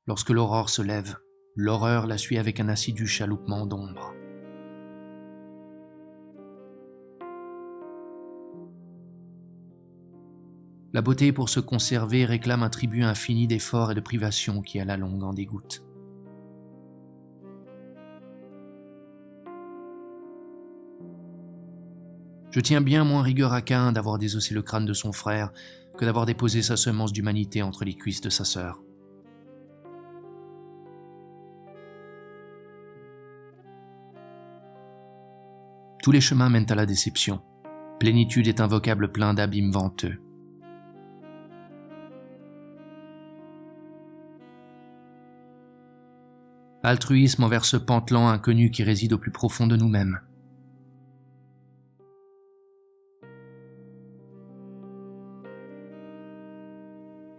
Lorsque l'aurore se lève, l'horreur la suit avec un assidu chaloupement d'ombre. La beauté, pour se conserver, réclame un tribut infini d'efforts et de privations qui, à la longue, en dégoûte. Je tiens bien moins rigueur à Caïn d'avoir désossé le crâne de son frère que d'avoir déposé sa semence d'humanité entre les cuisses de sa sœur. Tous les chemins mènent à la déception. Plénitude est un vocable plein d'abîmes venteux. Altruisme envers ce pantelan inconnu qui réside au plus profond de nous-mêmes.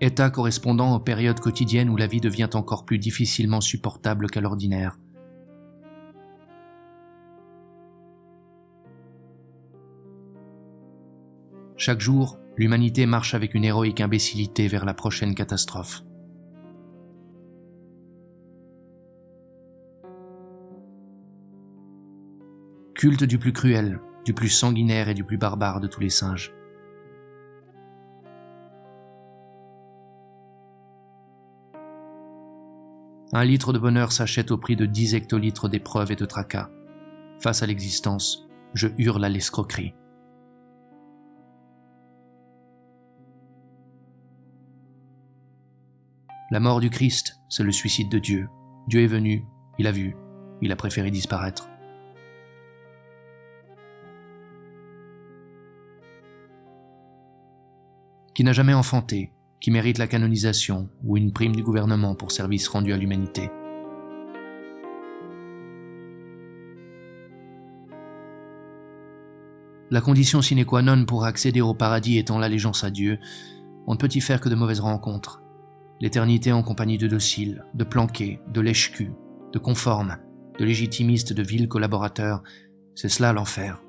État correspondant aux périodes quotidiennes où la vie devient encore plus difficilement supportable qu'à l'ordinaire. Chaque jour, l'humanité marche avec une héroïque imbécilité vers la prochaine catastrophe. Culte du plus cruel, du plus sanguinaire et du plus barbare de tous les singes. Un litre de bonheur s'achète au prix de 10 hectolitres d'épreuves et de tracas. Face à l'existence, je hurle à l'escroquerie. La mort du Christ, c'est le suicide de Dieu. Dieu est venu, il a vu, il a préféré disparaître. Qui n'a jamais enfanté, qui mérite la canonisation ou une prime du gouvernement pour service rendu à l'humanité. La condition sine qua non pour accéder au paradis étant l'allégeance à Dieu, on ne peut y faire que de mauvaises rencontres. L'éternité en compagnie de dociles, de planqués, de lèche-culs, de conformes, de légitimistes, de vils collaborateurs, c'est cela l'enfer.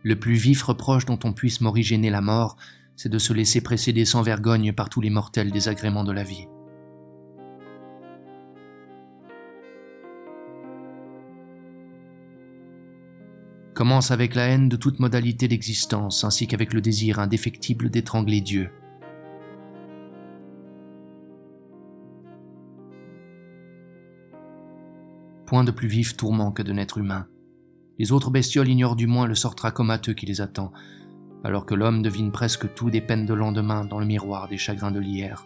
Le plus vif reproche dont on puisse m'originer la mort, c'est de se laisser précéder sans vergogne par tous les mortels désagréments de la vie. Commence avec la haine de toute modalité d'existence, ainsi qu'avec le désir indéfectible d'étrangler Dieu. Point de plus vif tourment que de naître humain. Les autres bestioles ignorent du moins le sort trachomateux qui les attend, alors que l'homme devine presque tout des peines de lendemain dans le miroir des chagrins de l'hier.